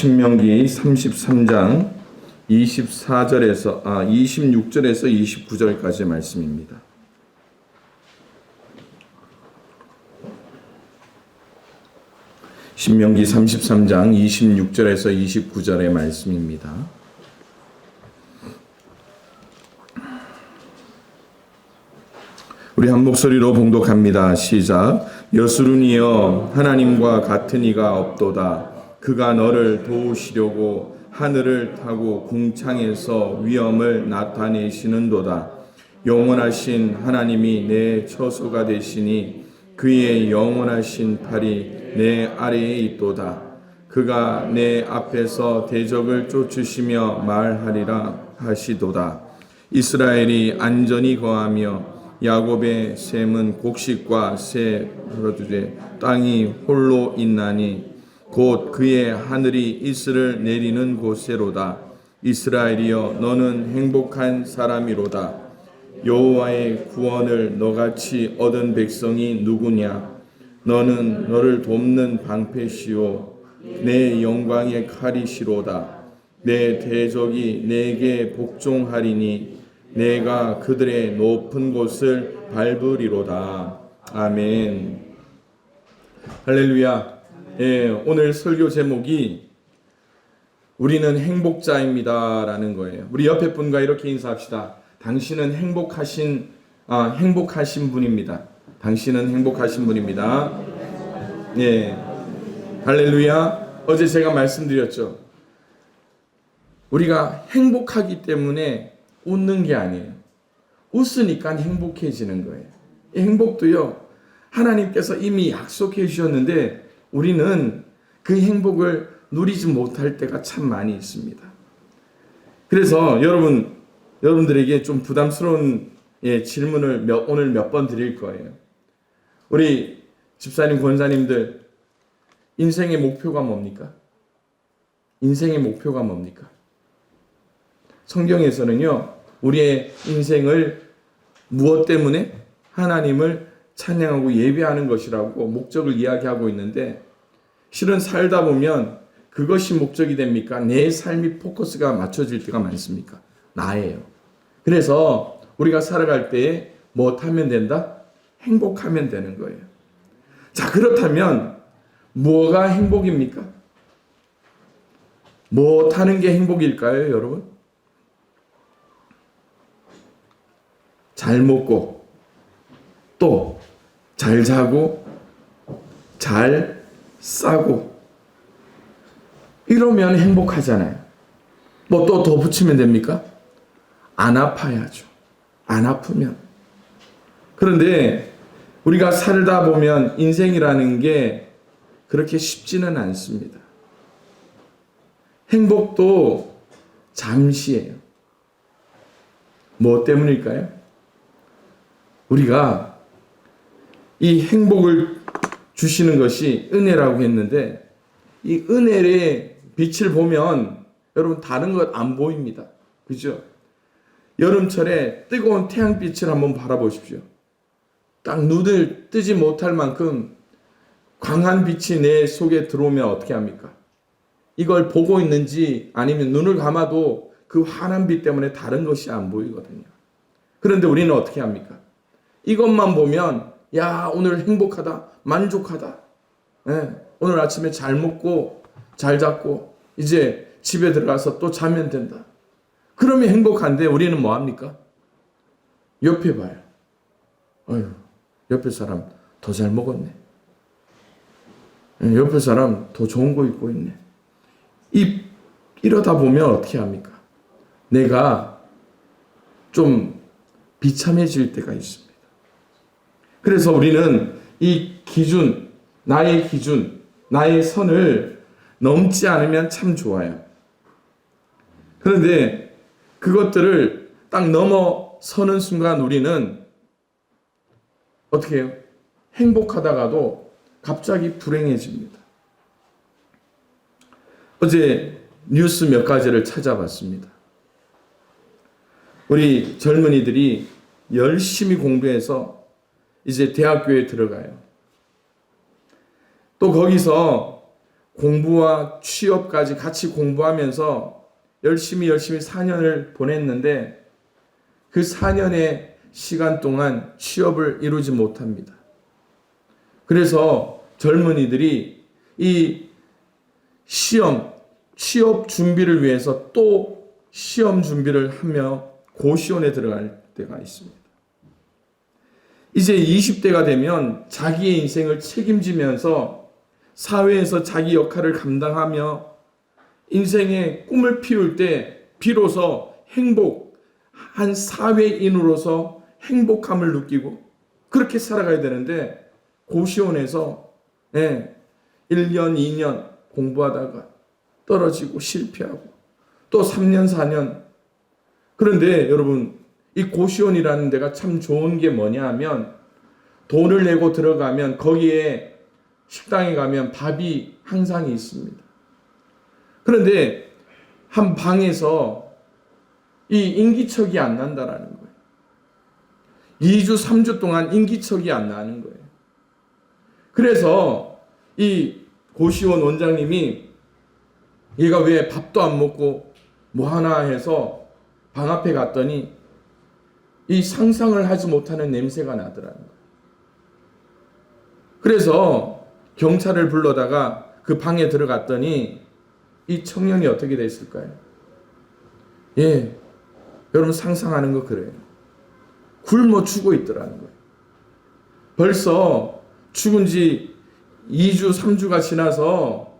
신명기 33장 26절에서 29절까지의 말씀입니다. 신명기 33장 26절에서 29절의 말씀입니다. 우리 한 목소리로 봉독합니다. 시작. 여수run이여 하나님과 같은 이가 없도다. 그가 너를 도우시려고 하늘을 타고 궁창에서 위엄을 나타내시는도다. 영원하신 하나님이 내 처소가 되시니 그의 영원하신 팔이 내 아래에 있도다. 그가 내 앞에서 대적을 쫓으시며 말하리라 하시도다. 이스라엘이 안전히 거하며 야곱의 샘은 곡식과 새 거두되 땅이 홀로 있나니 곧 그의 하늘이 이슬을 내리는 곳에로다. 이스라엘이여 너는 행복한 사람이로다. 여호와의 구원을 너같이 얻은 백성이 누구냐? 너는 너를 돕는 방패시오 내 영광의 칼이시로다. 내 대적이 내게 복종하리니 내가 그들의 높은 곳을 밟으리로다. 아멘. 할렐루야. 오늘 설교 제목이 우리는 행복자입니다 라는 거예요. 우리 옆에 분과 이렇게 인사합시다. 당신은 행복하신 분입니다. 당신은 행복하신 분입니다. 네. 할렐루야. 어제 제가 말씀드렸죠. 우리가 행복하기 때문에 웃는 게 아니에요. 웃으니까 행복해지는 거예요. 이 행복도요, 하나님께서 이미 약속해 주셨는데 우리는 그 행복을 누리지 못할 때가 참 많이 있습니다. 그래서 여러분들에게 좀 부담스러운 질문을 오늘 몇 번 드릴 거예요. 우리 집사님, 권사님들, 인생의 목표가 뭡니까? 인생의 목표가 뭡니까? 성경에서는요, 우리의 인생을 무엇 때문에? 하나님을 찬양하고 예배하는 것이라고 목적을 이야기하고 있는데, 실은 살다 보면 그것이 목적이 됩니까? 내 삶이 포커스가 맞춰질 때가 많습니까? 나예요. 그래서 우리가 살아갈 때에 무엇하면 된다? 행복하면 되는 거예요. 자, 그렇다면 뭐가 행복입니까? 무엇하는 게 행복일까요, 여러분? 잘 먹고 또 잘 자고 잘 싸고 이러면 행복하잖아요. 뭐 또 더 붙이면 됩니까? 안 아파야죠. 안 아프면. 그런데 우리가 살다 보면 인생이라는 게 그렇게 쉽지는 않습니다. 행복도 잠시예요. 뭐 때문일까요? 우리가 이 행복을 주시는 것이 은혜라고 했는데 이 은혜의 빛을 보면 여러분 다른 것 안 보입니다. 그죠? 여름철에 뜨거운 태양빛을 한번 바라보십시오. 딱 눈을 뜨지 못할 만큼 광한 빛이 내 속에 들어오면 어떻게 합니까? 이걸 보고 있는지 아니면 눈을 감아도 그 환한 빛 때문에 다른 것이 안 보이거든요. 그런데 우리는 어떻게 합니까? 이것만 보면 야, 오늘 행복하다, 만족하다. 오늘 아침에 잘 먹고 잘 잤고 이제 집에 들어가서 또 자면 된다. 그러면 행복한데 우리는 뭐 합니까? 옆에 봐요. 어휴, 옆에 사람 더 잘 먹었네. 옆에 사람 더 좋은 거 입고 있네. 이러다 보면 어떻게 합니까? 내가 좀 비참해질 때가 있습니다. 그래서 우리는 이 기준, 나의 선을 넘지 않으면 참 좋아요. 그런데 그것들을 딱 넘어서는 순간 우리는 어떻게 해요? 행복하다가도 갑자기 불행해집니다. 어제 뉴스 몇 가지를 찾아봤습니다. 우리 젊은이들이 열심히 공부해서 이제 대학교에 들어가요. 또 거기서 공부와 취업까지 같이 공부하면서 열심히 4년을 보냈는데 그 4년의 시간 동안 취업을 이루지 못합니다. 그래서 젊은이들이 이 취업 준비를 위해서 또 시험 준비를 하며 고시원에 들어갈 때가 있습니다. 이제 20대가 되면 자기의 인생을 책임지면서 사회에서 자기 역할을 감당하며 인생의 꿈을 피울 때 비로소 한 사회인으로서 행복함을 느끼고 그렇게 살아가야 되는데 고시원에서 1년, 2년 공부하다가 떨어지고 실패하고 또 3년, 4년. 그런데 여러분, 이 고시원이라는 데가 참 좋은 게 뭐냐 하면 돈을 내고 들어가면 거기에 식당에 가면 밥이 항상 있습니다. 그런데 한 방에서 이 인기척이 안 난다라는 거예요. 2주, 3주 동안 인기척이 안 나는 거예요. 그래서 이 고시원 원장님이 얘가 왜 밥도 안 먹고 뭐 하나 해서 방 앞에 갔더니 이 상상을 하지 못하는 냄새가 나더라는 거예요. 그래서 경찰을 불러다가 그 방에 들어갔더니 이 청년이 어떻게 됐을까요? 여러분 상상하는 거 그래요. 굶어 죽어 있더라는 거예요. 벌써 죽은 지 2주, 3주가 지나서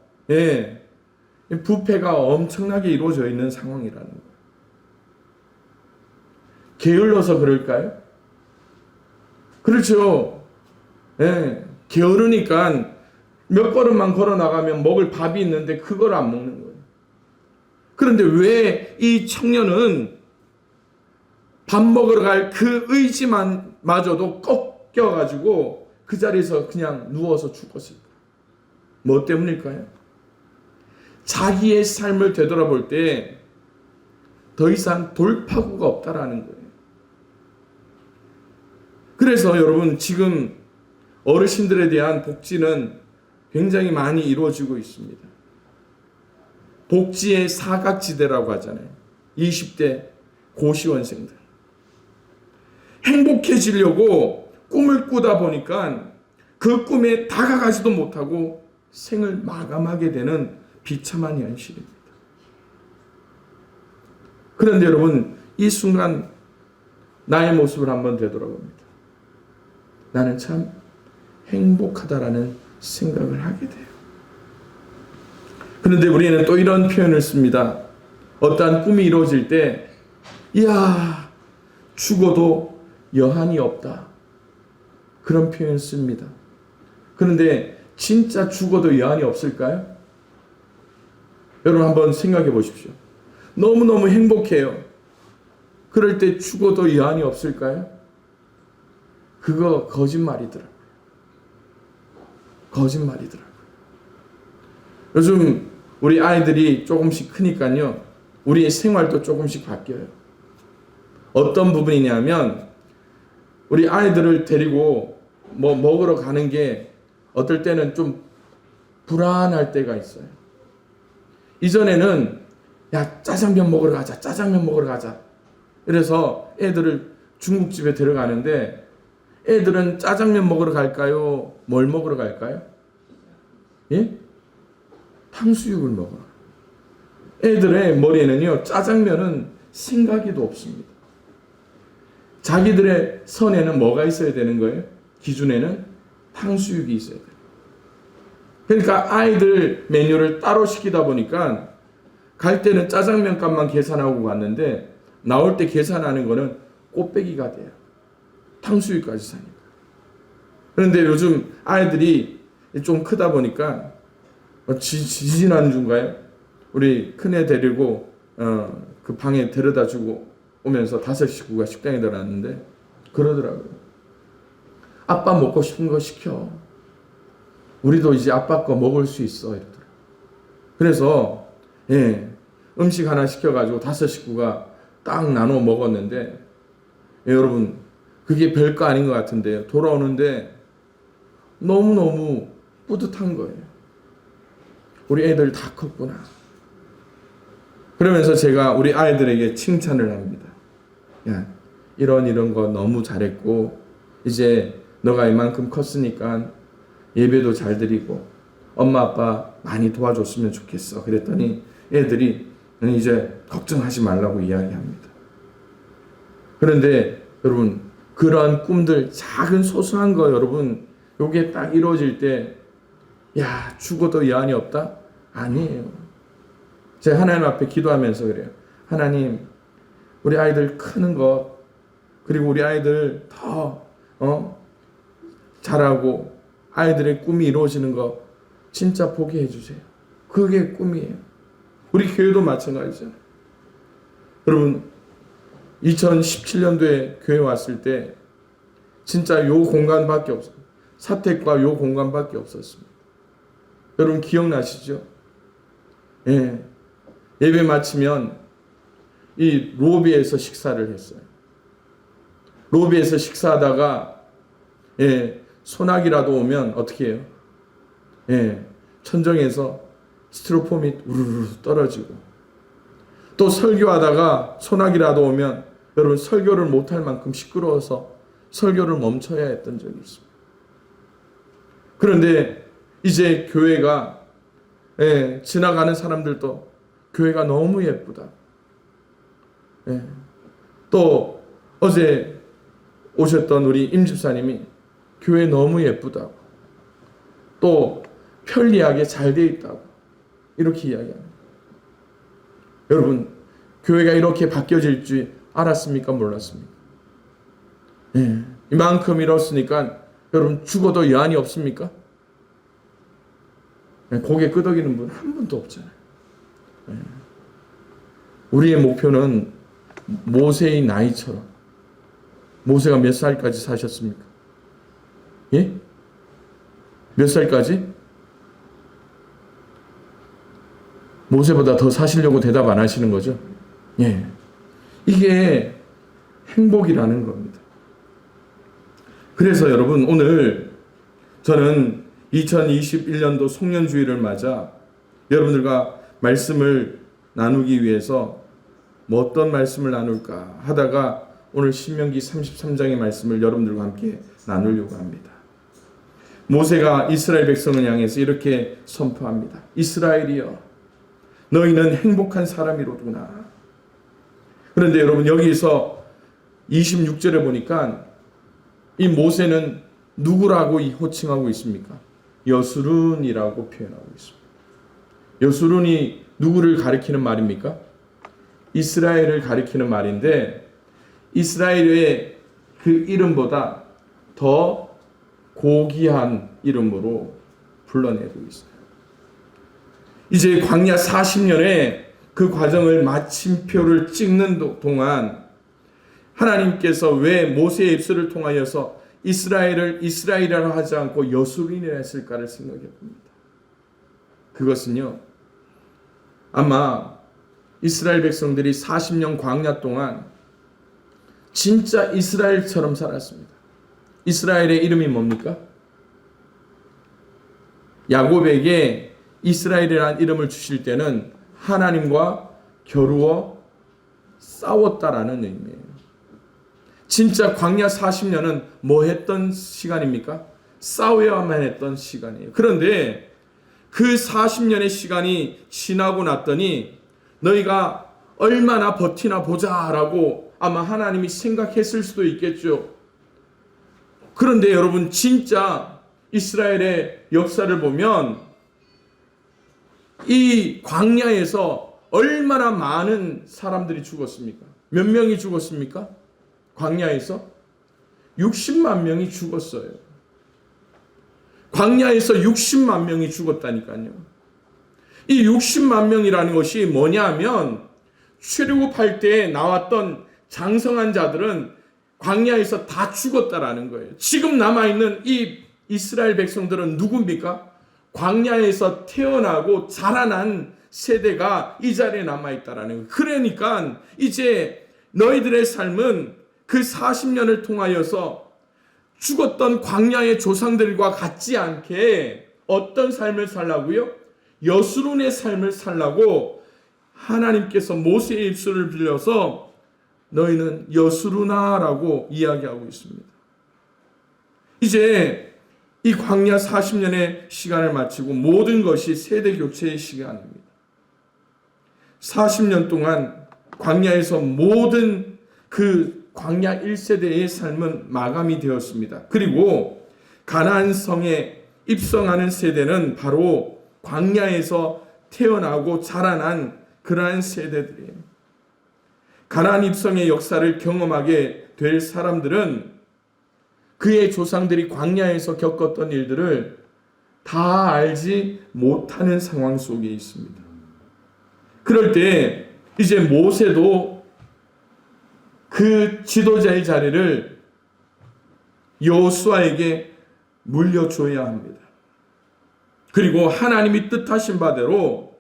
부패가 엄청나게 이루어져 있는 상황이라는 거예요. 게을러서 그럴까요? 그렇죠. 게으르니까 몇 걸음만 걸어 나가면 먹을 밥이 있는데 그걸 안 먹는 거예요. 그런데 왜 이 청년은 밥 먹으러 갈 그 의지만 마저도 꺾여가지고 그 자리에서 그냥 누워서 죽었을까? 뭐 때문일까요? 자기의 삶을 되돌아볼 때 더 이상 돌파구가 없다라는 거예요. 그래서 여러분 지금 어르신들에 대한 복지는 굉장히 많이 이루어지고 있습니다. 복지의 사각지대라고 하잖아요. 20대 고시원생들. 행복해지려고 꿈을 꾸다 보니까 그 꿈에 다가가지도 못하고 생을 마감하게 되는 비참한 현실입니다. 그런데 여러분, 이 순간 나의 모습을 한번 되돌아봅니다. 나는 참 행복하다라는 생각을 하게 돼요. 그런데 우리는 또 이런 표현을 씁니다. 어떠한 꿈이 이루어질 때, 이야, 죽어도 여한이 없다. 그런 표현 씁니다. 그런데 진짜 죽어도 여한이 없을까요? 여러분 한번 생각해 보십시오. 너무너무 행복해요. 그럴 때 죽어도 여한이 없을까요? 그거 거짓말이더라고요. 거짓말이더라고요. 요즘 우리 아이들이 조금씩 크니까요. 우리의 생활도 조금씩 바뀌어요. 어떤 부분이냐면 우리 아이들을 데리고 뭐 먹으러 가는 게 어떨 때는 좀 불안할 때가 있어요. 이전에는 야 짜장면 먹으러 가자. 짜장면 먹으러 가자. 그래서 애들을 중국집에 데려가는데 애들은 짜장면 먹으러 갈까요? 뭘 먹으러 갈까요? 예? 탕수육을 먹어요. 애들의 머리에는요, 짜장면은 생각이도 없습니다. 자기들의 선에는 뭐가 있어야 되는 거예요? 기준에는 탕수육이 있어야 돼요. 그러니까 아이들 메뉴를 따로 시키다 보니까 갈 때는 짜장면 값만 계산하고 갔는데 나올 때 계산하는 거는 꽃배기가 돼요. 탕수육까지 사니까. 그런데 요즘 아이들이 좀 크다 보니까 지지난주인가요? 우리 큰애 데리고 그 방에 데려다 주고 오면서 5식구가 식당에 들어갔는데 그러더라고요. 아빠 먹고 싶은 거 시켜. 우리도 이제 아빠 거 먹을 수 있어. 이러더라고요. 그래서 음식 하나 시켜가지고 5식구가 딱 나눠 먹었는데 여러분 그게 별거 아닌 것 같은데요. 돌아오는데 너무너무 뿌듯한 거예요. 우리 애들 다 컸구나. 그러면서 제가 우리 아이들에게 칭찬을 합니다. 야, 이런 거 너무 잘했고 이제 너가 이만큼 컸으니까 예배도 잘 드리고 엄마 아빠 많이 도와줬으면 좋겠어. 그랬더니 애들이 이제 걱정하지 말라고 이야기합니다. 그런데 여러분, 그러한 꿈들, 작은 소소한 거 여러분, 요게 딱 이루어질 때 야, 죽어도 여한이 없다? 아니에요. 제가 하나님 앞에 기도하면서 그래요. 하나님, 우리 아이들 크는 것, 그리고 우리 아이들 더 잘하고 아이들의 꿈이 이루어지는 것 진짜 보게 해주세요. 그게 꿈이에요. 우리 교회도 마찬가지잖아요. 여러분, 2017년도에 교회 왔을 때 진짜 요 공간밖에 없어요. 사택과 요 공간밖에 없었습니다. 여러분 기억나시죠? 예. 예배 마치면 이 로비에서 식사를 했어요. 로비에서 식사하다가 소나기라도 오면 어떻게 해요? 천정에서 스티로폼이 우르르 떨어지고, 또 설교하다가 소나기라도 오면 여러분 설교를 못할 만큼 시끄러워서 설교를 멈춰야 했던 적이 있습니다. 그런데 이제 교회가 지나가는 사람들도 교회가 너무 예쁘다. 또 어제 오셨던 우리 임집사님이 교회 너무 예쁘다고, 또 편리하게 잘 돼 있다고 이렇게 이야기합니다. 여러분, 교회가 이렇게 바뀌어질 줄 알았습니까? 몰랐습니까? 이만큼 이뤘으니까 여러분 죽어도 여한이 없습니까? 고개 끄덕이는 분 한 분도 없잖아요. 우리의 목표는 모세의 나이처럼, 모세가 몇 살까지 사셨습니까? 예? 몇 살까지? 모세보다 더 사시려고 대답 안 하시는 거죠? 예. 이게 행복이라는 겁니다. 그래서 여러분, 오늘 저는 2021년도 송년주의를 맞아 여러분들과 말씀을 나누기 위해서 뭐 어떤 말씀을 나눌까 하다가 오늘 신명기 33장의 말씀을 여러분들과 함께 나누려고 합니다. 모세가 이스라엘 백성을 향해서 이렇게 선포합니다. 이스라엘이여, 너희는 행복한 사람이로구나. 그런데 여러분, 여기서 26절에 보니까 이 모세는 누구라고 호칭하고 있습니까? 여수룬이라고 표현하고 있습니다. 여수룬이 누구를 가리키는 말입니까? 이스라엘을 가리키는 말인데, 이스라엘의 그 이름보다 더 고귀한 이름으로 불러내고 있어요. 이제 광야 40년의 그 과정을 마침표를 찍는 동안 하나님께서 왜 모세의 입술을 통하여서 이스라엘을 이스라엘이라 하지 않고 여수린이라 했을까를 생각해 봅니다. 그것은요, 아마 이스라엘 백성들이 40년 광야 동안 진짜 이스라엘처럼 살았습니다. 이스라엘의 이름이 뭡니까? 야곱에게 이스라엘이라는 이름을 주실 때는 하나님과 겨루어 싸웠다라는 의미예요. 진짜 광야 40년은 뭐 했던 시간입니까? 싸워야만 했던 시간이에요. 그런데 그 40년의 시간이 지나고 났더니 너희가 얼마나 버티나 보자라고 아마 하나님이 생각했을 수도 있겠죠. 그런데 여러분, 진짜 이스라엘의 역사를 보면 이 광야에서 얼마나 많은 사람들이 죽었습니까? 몇 명이 죽었습니까? 광야에서 60만 명이 죽었어요. 광야에서 60만 명이 죽었다니까요. 이 60만 명이라는 것이 뭐냐면, 출애굽할 때 나왔던 장성한 자들은 광야에서 다 죽었다라는 거예요. 지금 남아있는 이 이스라엘 백성들은 누굽니까? 광야에서 태어나고 자라난 세대가 이 자리에 남아있다라는 거예요. 그러니까 이제 너희들의 삶은 그 40년을 통하여서 죽었던 광야의 조상들과 같지 않게 어떤 삶을 살라고요? 여수론의 삶을 살라고 하나님께서 모세의 입술을 빌려서 너희는 여수르나라고 이야기하고 있습니다. 이제 이 광야 40년의 시간을 마치고 모든 것이 세대 교체의 시간입니다. 40년 동안 광야에서 모든 그 광야 1세대의 삶은 마감이 되었습니다. 그리고 가나안 성에 입성하는 세대는 바로 광야에서 태어나고 자라난 그러한 세대들이에요. 가나안 입성의 역사를 경험하게 될 사람들은 그의 조상들이 광야에서 겪었던 일들을 다 알지 못하는 상황 속에 있습니다. 그럴 때 이제 모세도 그 지도자의 자리를 여호수아에게 물려줘야 합니다. 그리고 하나님이 뜻하신 바대로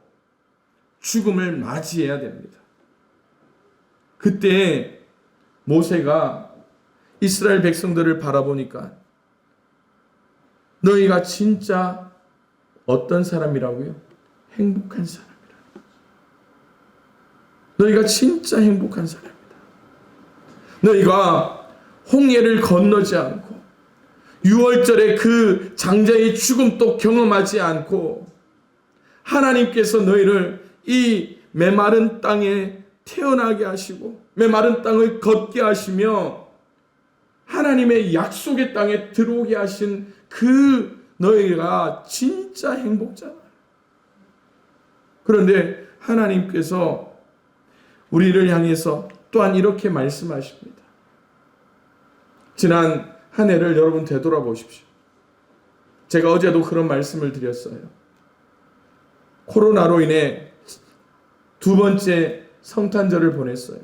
죽음을 맞이해야 됩니다. 그때 모세가 이스라엘 백성들을 바라보니까 너희가 진짜 어떤 사람이라고요? 행복한 사람이라. 너희가 진짜 행복한 사람이다. 너희가 홍해를 건너지 않고 6월절에 그 장자의 죽음도 경험하지 않고 하나님께서 너희를 이 메마른 땅에 태어나게 하시고 메마른 땅을 걷게 하시며 하나님의 약속의 땅에 들어오게 하신 그 너희가 진짜 행복자다. 그런데 하나님께서 우리를 향해서 또한 이렇게 말씀하십니다. 지난 한 해를 여러분 되돌아보십시오. 제가 어제도 그런 말씀을 드렸어요. 코로나로 인해 두 번째 성탄절을 보냈어요.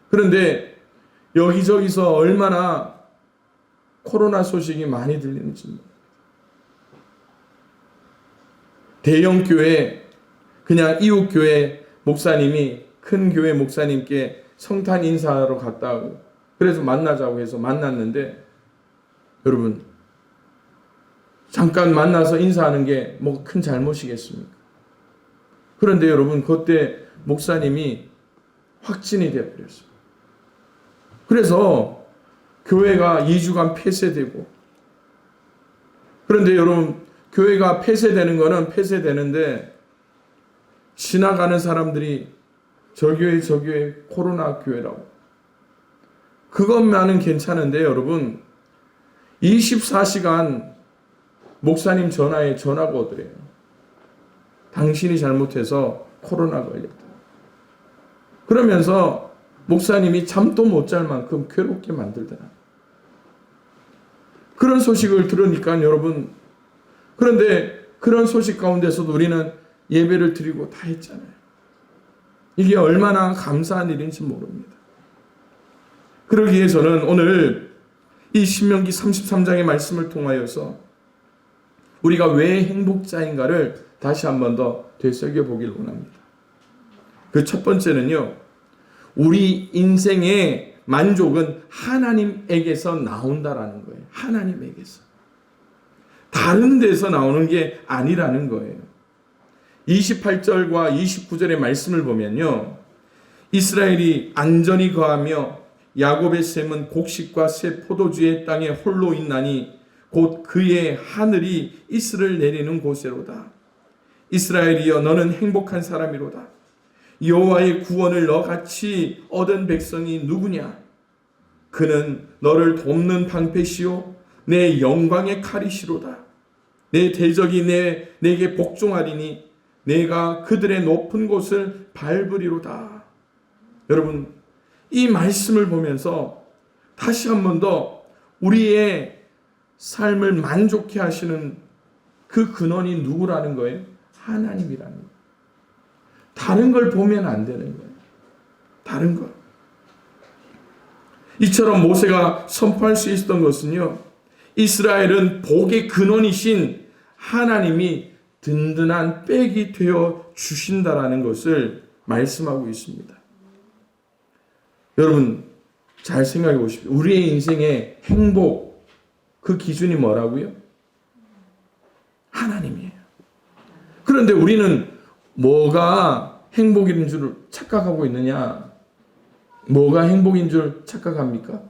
그런데 여기저기서 얼마나 코로나 소식이 많이 들리는지 모릅니다. 대형 교회, 그냥 이웃 교회 목사님이 큰 교회 목사님께 성탄 인사하러 갔다고 그래서 만나자고 해서 만났는데 여러분 잠깐 만나서 인사하는 게 뭐 큰 잘못이겠습니까? 그런데 여러분 그때 목사님이 확진이 되어버렸습니다. 그래서 교회가 2주간 폐쇄되고 그런데 여러분 교회가 폐쇄되는 거는 폐쇄되는데 지나가는 사람들이 저 교회 코로나 교회라고 그것만은 괜찮은데 여러분 24시간 목사님 전화에 전화가 오더래요. 당신이 잘못해서 코로나 걸렸다. 그러면서 목사님이 잠도 못 잘 만큼 괴롭게 만들더라. 그런 소식을 들으니까 여러분 그런데 그런 소식 가운데서도 우리는 예배를 드리고 다 했잖아요. 이게 얼마나 감사한 일인지 모릅니다. 그러기 위해서는 오늘 이 신명기 33장의 말씀을 통하여서 우리가 왜 행복자인가를 다시 한 번 더 되새겨보길 원합니다. 그 첫 번째는요. 우리 인생의 만족은 하나님에게서 나온다라는 거예요. 하나님에게서. 다른 데서 나오는 게 아니라는 거예요. 28절과 29절의 말씀을 보면요. 이스라엘이 안전히 거하며 야곱의 셈은 곡식과 새 포도주의 땅에 홀로 있나니 곧 그의 하늘이 이슬을 내리는 곳이로다. 이스라엘이여 너는 행복한 사람이로다. 여호와의 구원을 너같이 얻은 백성이 누구냐? 그는 너를 돕는 방패시요 내 영광의 칼이시로다. 내 대적이 내게 복종하리니 내가 그들의 높은 곳을 밟으리로다. 여러분 이 말씀을 보면서 다시 한 번 더 우리의 삶을 만족해 하시는 그 근원이 누구라는 거예요? 하나님이라는 거예요. 다른 걸 보면 안 되는 거예요. 다른 것. 이처럼 모세가 선포할 수 있었던 것은요. 이스라엘은 복의 근원이신 하나님이 든든한 백이 되어 주신다라는 것을 말씀하고 있습니다. 여러분 잘 생각해 보십시오. 우리의 인생의 행복 그 기준이 뭐라고요? 하나님이에요. 그런데 우리는 뭐가 행복인 줄 착각하고 있느냐? 뭐가 행복인 줄 착각합니까?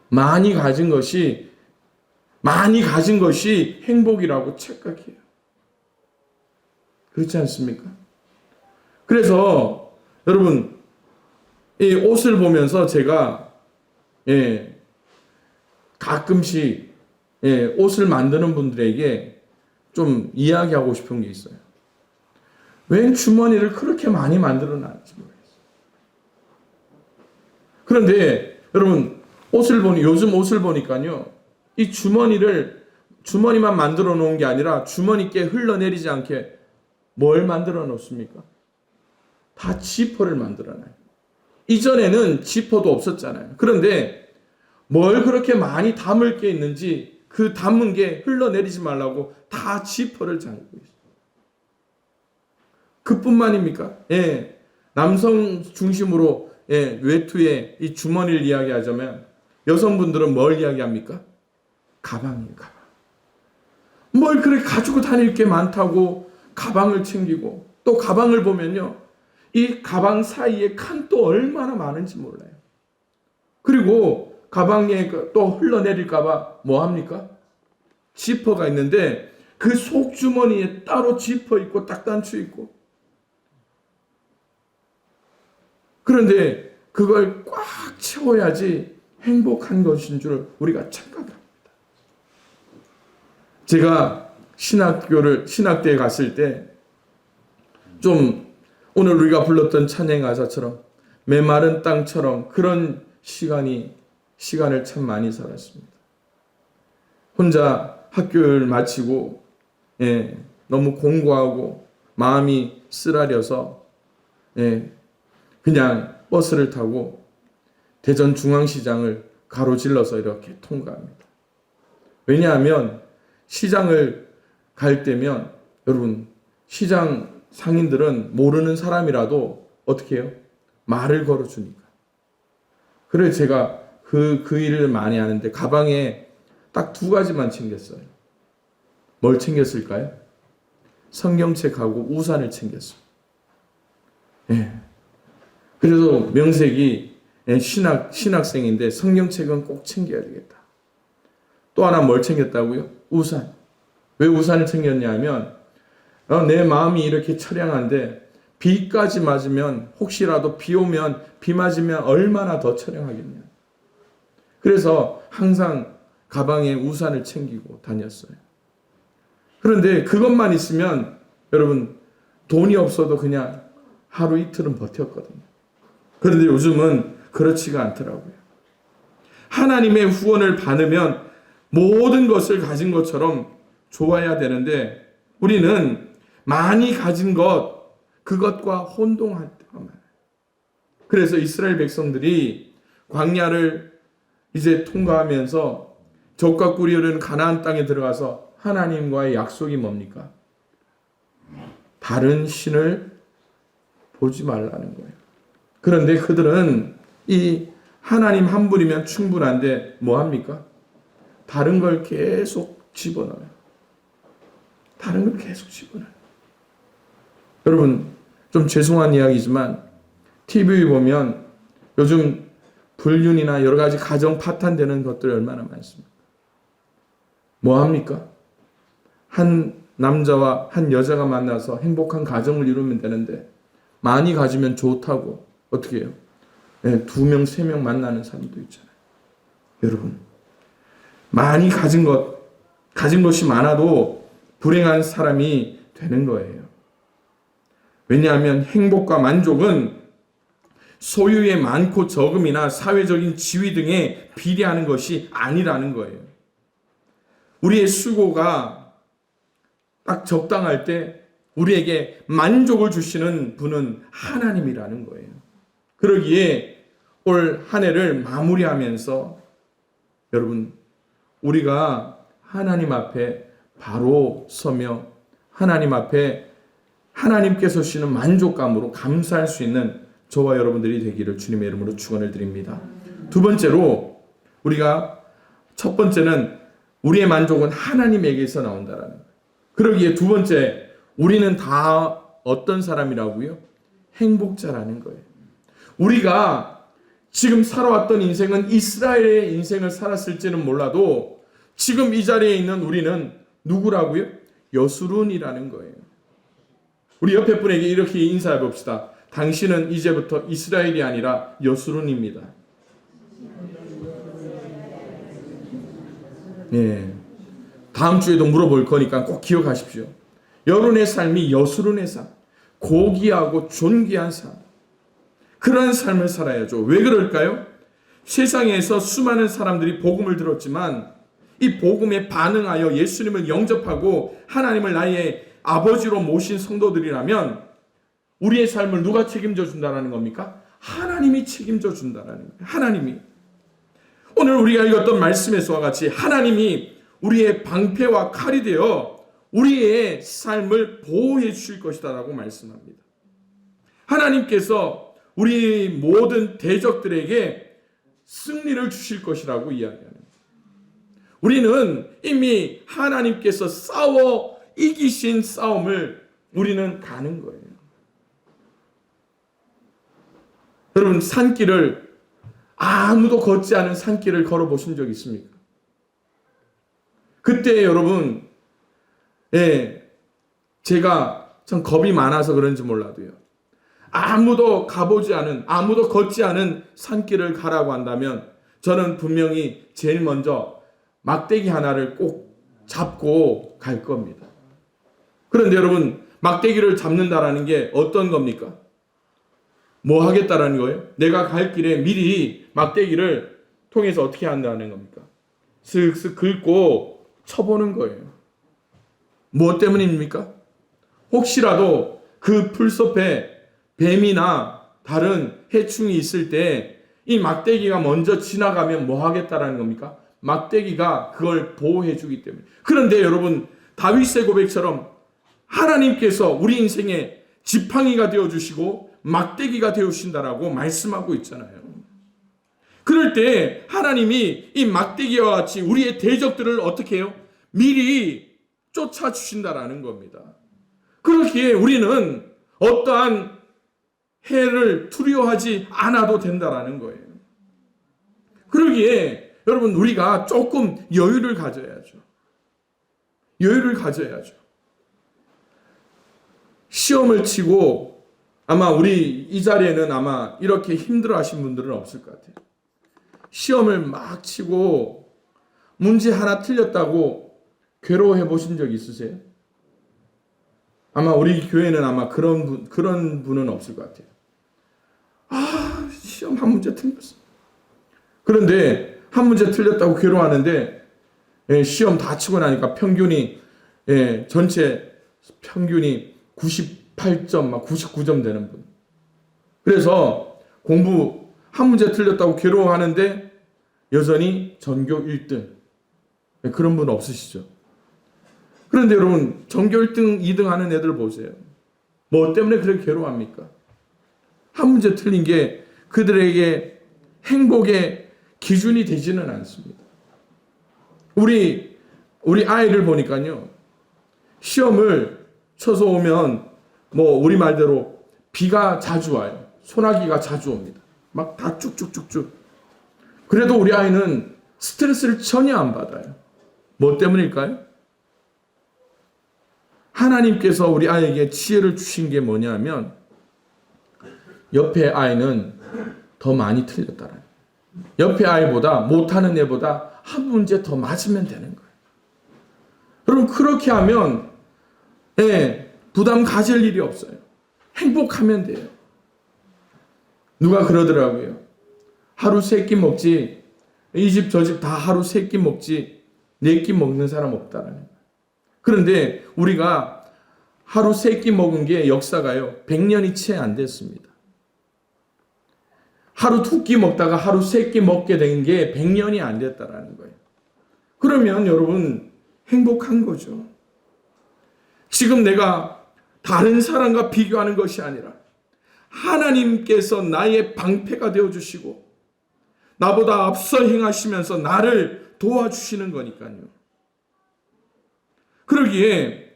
많이 가진 것이 행복이라고 착각해요. 그렇지 않습니까? 그래서 여러분, 이 옷을 보면서 제가 가끔씩 옷을 만드는 분들에게 좀 이야기하고 싶은 게 있어요. 왜 주머니를 그렇게 많이 만들어 놨는지 모르겠어요. 그런데 여러분, 요즘 옷을 보니까요, 이 주머니만 만들어 놓은 게 아니라 주머니께 흘러내리지 않게 뭘 만들어 놓습니까? 다 지퍼를 만들어 놔요. 이전에는 지퍼도 없었잖아요. 그런데 뭘 그렇게 많이 담을 게 있는지 그 담은 게 흘러내리지 말라고 다 지퍼를 잠그고 있어요. 그뿐만입니까? 남성 중심으로 외투의 이 주머니를 이야기하자면 여성분들은 뭘 이야기합니까? 가방이에요, 가방. 뭘 그렇게 가지고 다닐 게 많다고 가방을 챙기고, 또 가방을 보면요, 이 가방 사이에 칸도 얼마나 많은지 몰라요. 그리고 가방에 또 흘러내릴까봐 뭐 합니까? 지퍼가 있는데 그 속주머니에 따로 지퍼 있고 딱단추 있고. 그런데 그걸 꽉 채워야지 행복한 것인 줄 우리가 착각합니다. 제가 신학대에 갔을 때 좀 오늘 우리가 불렀던 찬양 가사처럼 메마른 땅처럼 그런 시간을 참 많이 살았습니다. 혼자 학교를 마치고 너무 공부하고 마음이 쓰라려서 그냥 버스를 타고 대전 중앙시장을 가로질러서 이렇게 통과합니다. 왜냐하면 시장을 갈 때면 여러분, 시장 상인들은 모르는 사람이라도 어떻게 해요? 말을 걸어주니까. 그래서 제가 그 일을 많이 하는데 가방에 딱 2가지만 챙겼어요. 뭘 챙겼을까요? 성경책하고 우산을 챙겼어요. 그래서 명색이 신학생인데 성경책은 꼭 챙겨야 되겠다. 또 하나 뭘 챙겼다고요? 우산. 왜 우산을 챙겼냐면 내 마음이 이렇게 처량한데 비까지 맞으면, 혹시라도 비 오면, 비 맞으면 얼마나 더 처량하겠냐. 그래서 항상 가방에 우산을 챙기고 다녔어요. 그런데 그것만 있으면 여러분, 돈이 없어도 그냥 하루 이틀은 버텼거든요. 그런데 요즘은 그렇지가 않더라고요. 하나님의 후원을 받으면 모든 것을 가진 것처럼 좋아야 되는데 우리는 많이 가진 그것과 혼동할 때가 많아요. 그래서 이스라엘 백성들이 광야를 이제 통과하면서 젖과 꿀이 흐르는 가나안 땅에 들어가서 하나님과의 약속이 뭡니까? 다른 신을 보지 말라는 거예요. 그런데 그들은 이 하나님 한 분이면 충분한데 뭐 합니까? 다른 걸 계속 집어넣어요. 다른 걸 계속 집어넣어요. 여러분, 좀 죄송한 이야기지만 TV 보면 요즘 불륜이나 여러 가지 가정 파탄되는 것들이 얼마나 많습니까? 뭐 합니까? 한 남자와 한 여자가 만나서 행복한 가정을 이루면 되는데 많이 가지면 좋다고 어떻게 해요? 2명, 3명 만나는 사람도 있잖아요. 여러분, 많이 가진 것이 많아도 불행한 사람이 되는 거예요. 왜냐하면 행복과 만족은 소유의 많고 적음이나 사회적인 지위 등에 비례하는 것이 아니라는 거예요. 우리의 수고가 딱 적당할 때 우리에게 만족을 주시는 분은 하나님이라는 거예요. 그러기에 올 한 해를 마무리하면서 여러분, 우리가 하나님 앞에 바로 서며 하나님 앞에 하나님께서 주시는 만족감으로 감사할 수 있는 저와 여러분들이 되기를 주님의 이름으로 축원을 드립니다. 두 번째로, 우리가 첫 번째는 우리의 만족은 하나님에게서 나온다라는 거예요. 그러기에 두 번째, 우리는 다 어떤 사람이라고요? 행복자라는 거예요. 우리가 지금 살아왔던 인생은 이스라엘의 인생을 살았을지는 몰라도 지금 이 자리에 있는 우리는 누구라고요? 여수룬이라는 거예요. 우리 옆에 분에게 이렇게 인사해 봅시다. 당신은 이제부터 이스라엘이 아니라 여수룬입니다. 예. 다음 주에도 물어볼 거니까 꼭 기억하십시오. 여론의 삶이 여수룬의 삶, 고귀하고 존귀한 삶, 그런 삶을 살아야죠. 왜 그럴까요? 세상에서 수많은 사람들이 복음을 들었지만 이 복음에 반응하여 예수님을 영접하고 하나님을 나의 아버지로 모신 성도들이라면 우리의 삶을 누가 책임져 준다는 겁니까? 하나님이 책임져 준다는 거예요. 하나님이. 오늘 우리가 읽었던 말씀에서와 같이 하나님이 우리의 방패와 칼이 되어 우리의 삶을 보호해 주실 것이다 라고 말씀합니다. 하나님께서 우리 모든 대적들에게 승리를 주실 것이라고 이야기합니다. 우리는 이미 하나님께서 싸워 이기신 싸움을 우리는 가는 거예요. 여러분, 산길을 아무도 걷지 않은 산길을 걸어보신 적 있습니까? 그때 여러분, 제가 참 겁이 많아서 그런지 몰라도요. 아무도 가보지 않은, 아무도 걷지 않은 산길을 가라고 한다면 저는 분명히 제일 먼저 막대기 하나를 꼭 잡고 갈 겁니다. 그런데 여러분, 막대기를 잡는다라는 게 어떤 겁니까? 뭐 하겠다라는 거예요? 내가 갈 길에 미리 막대기를 통해서 어떻게 한다는 겁니까? 슥슥 긁고 쳐보는 거예요. 무엇 때문입니까? 혹시라도 그 풀숲에 뱀이나 다른 해충이 있을 때 이 막대기가 먼저 지나가면 뭐 하겠다라는 겁니까? 막대기가 그걸 보호해 주기 때문에. 그런데 여러분, 다윗의 고백처럼 하나님께서 우리 인생에 지팡이가 되어주시고 막대기가 되어주신다라고 말씀하고 있잖아요. 그럴 때 하나님이 이 막대기와 같이 우리의 대적들을 어떻게 해요? 미리 쫓아주신다라는 겁니다. 그렇기에 우리는 어떠한 해를 두려워하지 않아도 된다라는 거예요. 그러기에 여러분, 우리가 조금 여유를 가져야죠. 여유를 가져야죠. 시험을 치고 아마 우리 이 자리에는 아마 이렇게 힘들어 하신 분들은 없을 것 같아요. 시험을 막 치고 문제 하나 틀렸다고 괴로워해 보신 적 있으세요? 아마 우리 교회는 아마 그런 분은 없을 것 같아요. 시험 한 문제 틀렸어. 그런데 한 문제 틀렸다고 괴로워하는데 시험 다 치고 나니까 평균이 전체 평균이 98점, 막 99점 되는 분. 그래서 공부 한 문제 틀렸다고 괴로워하는데 여전히 전교 1등. 그런 분 없으시죠? 그런데 여러분, 전교 1등, 2등 하는 애들 보세요. 뭐 때문에 그렇게 괴로워합니까? 한 문제 틀린 게 그들에게 행복의 기준이 되지는 않습니다. 우리 아이를 보니까요, 시험을 쳐서 오면 뭐 우리 말대로 비가 자주 와요. 소나기가 자주 옵니다. 막 다 쭉쭉쭉쭉. 그래도 우리 아이는 스트레스를 전혀 안 받아요. 뭐 때문일까요? 하나님께서 우리 아이에게 지혜를 주신 게 뭐냐면 옆에 아이는 더 많이 틀렸다라는, 옆에 아이보다 못하는 애보다 한 문제 더 맞으면 되는 거예요. 여러분, 그렇게 하면 부담 가질 일이 없어요. 행복하면 돼요. 누가 그러더라고요. 하루 3끼 먹지, 이 집 저 집 다 하루 3끼 먹지 4끼 먹는 사람 없다라는 거예요. 그런데 우리가 하루 3끼 먹은 게 역사가요 100년이 채 안 됐습니다. 하루 2끼 먹다가 하루 3끼 먹게 된 게 100년이 안 됐다라는 거예요. 그러면 여러분 행복한 거죠. 지금 내가 다른 사람과 비교하는 것이 아니라 하나님께서 나의 방패가 되어주시고 나보다 앞서 행하시면서 나를 도와주시는 거니까요. 그러기에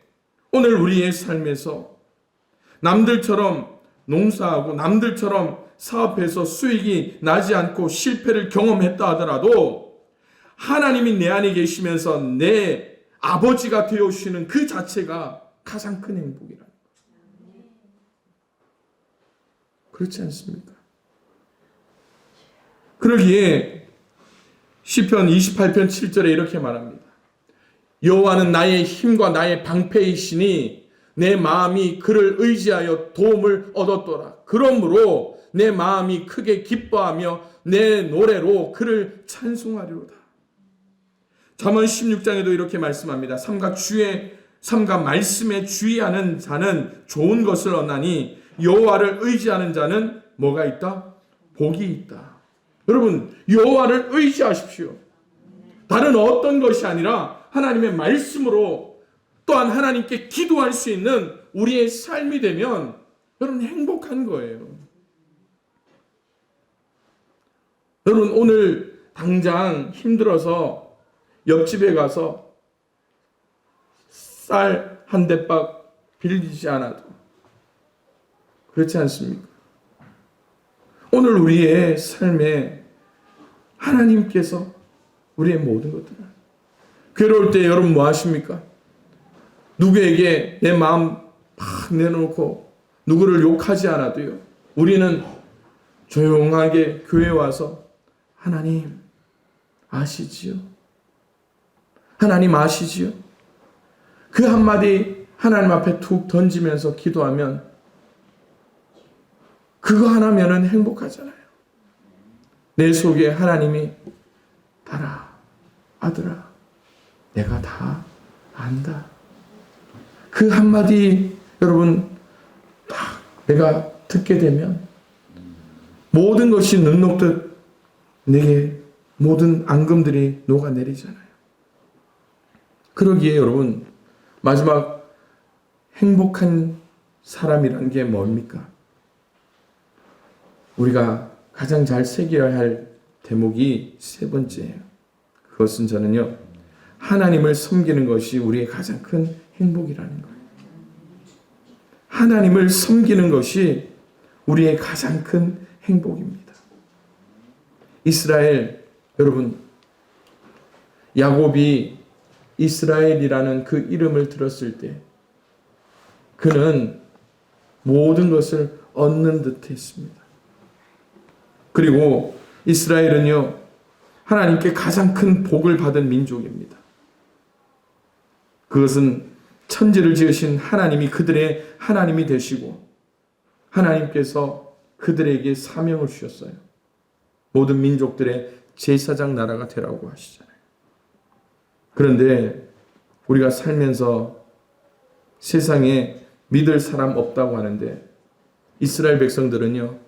오늘 우리의 삶에서 남들처럼 농사하고 남들처럼 사업해서 수익이 나지 않고 실패를 경험했다 하더라도 하나님이 내 안에 계시면서 내 아버지가 되어주시는 그 자체가 가장 큰 행복이라는 거예요. 그렇지 않습니까? 그러기에 시편 28편 7절에 이렇게 말합니다. 여호와는 나의 힘과 나의 방패이시니 내 마음이 그를 의지하여 도움을 얻었더라. 그러므로 내 마음이 크게 기뻐하며 내 노래로 그를 찬송하리로다. 잠언 16장에도 이렇게 말씀합니다. 삼가 말씀에 주의하는 자는 좋은 것을 얻나니 여호와를 의지하는 자는 뭐가 있다? 복이 있다. 여러분, 여호와를 의지하십시오. 다른 어떤 것이 아니라 하나님의 말씀으로 또한 하나님께 기도할 수 있는 우리의 삶이 되면 여러분 행복한 거예요. 여러분, 오늘 당장 힘들어서 옆집에 가서 쌀 한 대박 빌리지 않아도 그렇지 않습니까? 오늘 우리의 삶에 하나님께서 우리의 모든 것들을, 괴로울 때 여러분 뭐 하십니까? 누구에게 내 마음 막 내놓고 누구를 욕하지 않아도요, 우리는 조용하게 교회에 와서 하나님 아시지요? 하나님 아시지요? 그 한마디 하나님 앞에 툭 던지면서 기도하면 그거 하나면은 행복하잖아요. 내 속에 하나님이 달아, 아들아, 내가 다 안다. 그 한마디 여러분 딱 내가 듣게 되면 모든 것이 눈 녹듯 내게 모든 앙금들이 녹아내리잖아요. 그러기에 여러분 마지막 행복한 사람이란 게 뭡니까? 우리가 가장 잘 새겨야 할 대목이 세 번째예요. 그것은 저는요, 하나님을 섬기는 것이 우리의 가장 큰 행복이라는 거예요. 하나님을 섬기는 것이 우리의 가장 큰 행복입니다. 이스라엘, 여러분, 야곱이 이스라엘이라는 그 이름을 들었을 때 그는 모든 것을 얻는 듯 했습니다. 그리고 이스라엘은요, 하나님께 가장 큰 복을 받은 민족입니다. 그것은 천지를 지으신 하나님이 그들의 하나님이 되시고 하나님께서 그들에게 사명을 주셨어요. 모든 민족들의 제사장 나라가 되라고 하시잖아요. 그런데 우리가 살면서 세상에 믿을 사람 없다고 하는데 이스라엘 백성들은요,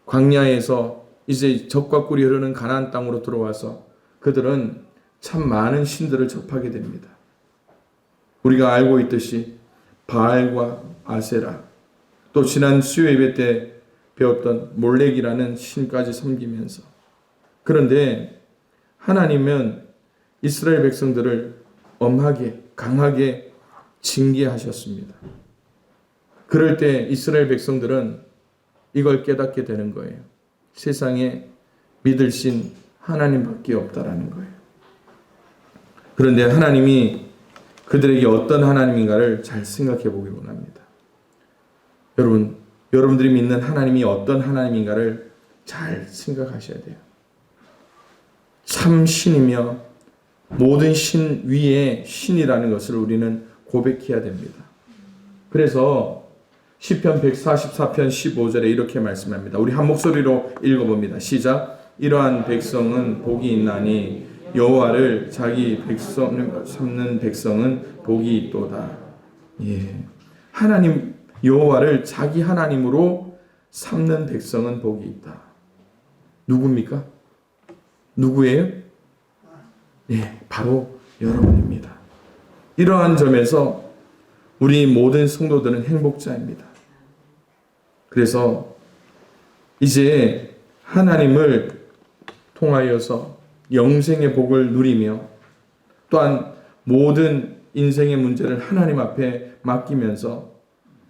광야에서 이제 젖과 꿀이 흐르는 가나안 땅으로 들어와서 그들은 참 많은 신들을 접하게 됩니다. 우리가 알고 있듯이 바알과 아세라, 또 지난 수요 예배 때 배웠던 몰렉이라는 신까지 섬기면서, 그런데 하나님은 이스라엘 백성들을 엄하게 강하게 징계하셨습니다. 그럴 때 이스라엘 백성들은 이걸 깨닫게 되는 거예요. 세상에 믿을 신 하나님밖에 없다라는 거예요. 그런데 하나님이 그들에게 어떤 하나님인가를 잘 생각해 보기 원합니다. 여러분들이 믿는 하나님이 어떤 하나님인가를 잘 생각하셔야 돼요. 참 신이며 모든 신 위에 신이라는 것을 우리는 고백해야 됩니다. 그래서 시편 144편 15절에 이렇게 말씀합니다. 우리 한 목소리로 읽어봅니다. 시작. 이러한 백성은 복이 있나니 여호와를 자기 백성 삼는 백성은 복이 있도다. 예, 하나님 여호와를 자기 하나님으로 삼는 백성은 복이 있다. 누굽니까? 누구예요? 네, 바로 여러분입니다. 이러한 점에서 우리 모든 성도들은 행복자입니다. 그래서 이제 하나님을 통하여서 영생의 복을 누리며 또한 모든 인생의 문제를 하나님 앞에 맡기면서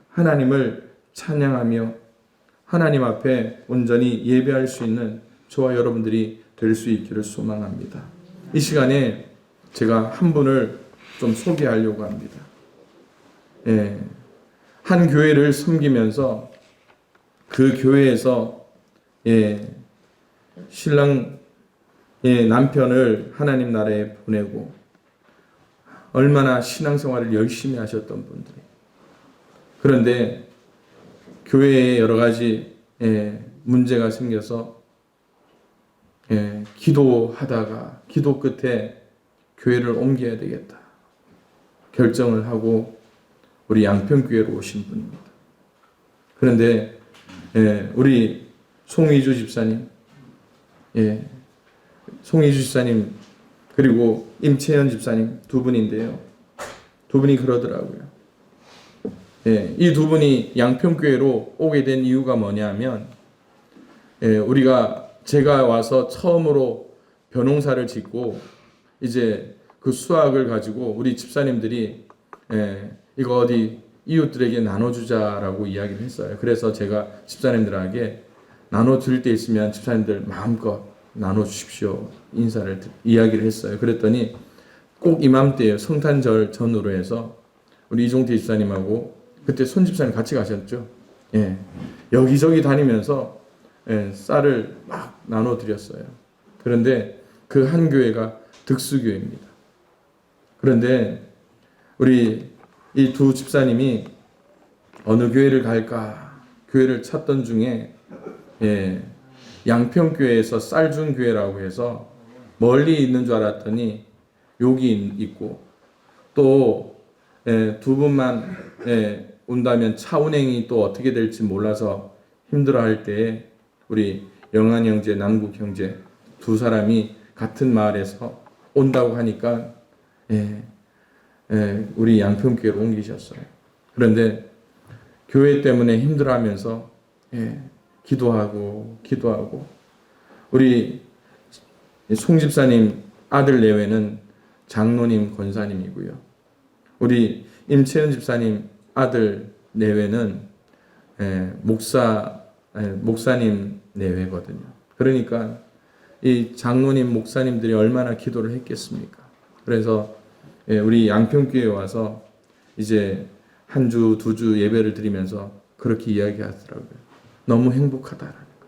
하나님을 찬양하며 하나님 앞에 온전히 예배할 수 있는 저와 여러분들이 될 수 있기를 소망합니다. 이 시간에 제가 한 분을 좀 소개하려고 합니다. 한 교회를 섬기면서 그 교회에서 신랑 남편을 하나님 나라에 보내고 얼마나 신앙생활을 열심히 하셨던 분들이, 그런데 교회에 여러 가지 문제가 생겨서 기도하다가 기도 끝에 교회를 옮겨야 되겠다 결정을 하고 우리 양평교회로 오신 분입니다. 그런데 우리 송의주 집사님, 송의주 집사님 그리고 임채연 집사님 두 분인데요. 두 분이 그러더라고요. 이 두 분이 양평교회로 오게 된 이유가 뭐냐면 제가 와서 처음으로 벼농사를 짓고 이제 그 수확을 가지고 우리 집사님들이 이거 어디 이웃들에게 나눠주자라고 이야기를 했어요. 그래서 제가 집사님들에게 나눠줄 때 있으면 집사님들 마음껏 나눠주십시오 이야기를 했어요. 그랬더니 꼭 이맘때에 성탄절 전후로 해서 우리 이종태 집사님하고 그때 손 집사님 같이 가셨죠. 여기저기 다니면서 쌀을 막 나눠드렸어요. 그런데 그 한 교회가 득수교회입니다. 그런데 우리 이 두 집사님이 어느 교회를 갈까 교회를 찾던 중에 양평교회에서 쌀준교회라고 해서 멀리 있는 줄 알았더니 여기 있고 또 두 분만 온다면 차 운행이 또 어떻게 될지 몰라서 힘들어할 때에 우리 영한 형제, 남국 형제 두 사람이 같은 마을에서 온다고 하니까 우리 양평교회로 옮기셨어요. 그런데 교회 때문에 힘들어하면서 기도하고 우리 송 집사님 아들 내외는 장로님 권사님이고요. 우리 임채연 집사님 아들 내외는 목사님 내외거든요. 그러니까 이 장로님 목사님들이 얼마나 기도를 했겠습니까? 그래서 우리 양평교회에 와서 이제 한 주, 두 주 예배를 드리면서 그렇게 이야기하더라고요. 너무 행복하다라는 거.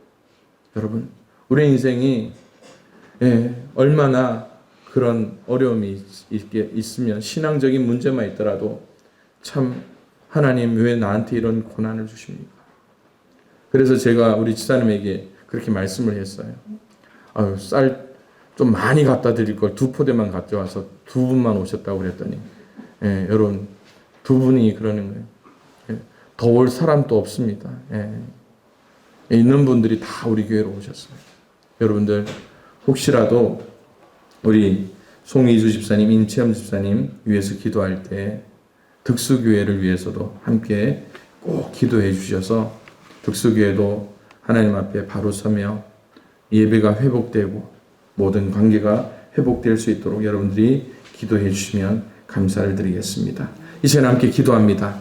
여러분, 우리 인생이 얼마나 그런 어려움이 있으면 신앙적인 문제만 있더라도 참 하나님 왜 나한테 이런 고난을 주십니까? 그래서 제가 우리 집사님에게 그렇게 말씀을 했어요. 쌀 좀 많이 갖다 드릴 걸 2포대만 가져와서 두 분만 오셨다고 그랬더니 여러분 두 분이 그러는 거예요. 더 올 사람도 없습니다. 있는 분들이 다 우리 교회로 오셨어요. 여러분들 혹시라도 우리 송이주 집사님, 임채연 집사님 위해서 기도할 때 득수교회를 위해서도 함께 꼭 기도해 주셔서 득수교회도 하나님 앞에 바로 서며 예배가 회복되고 모든 관계가 회복될 수 있도록 여러분들이 기도해 주시면 감사를 드리겠습니다. 이 시간 함께 기도합니다.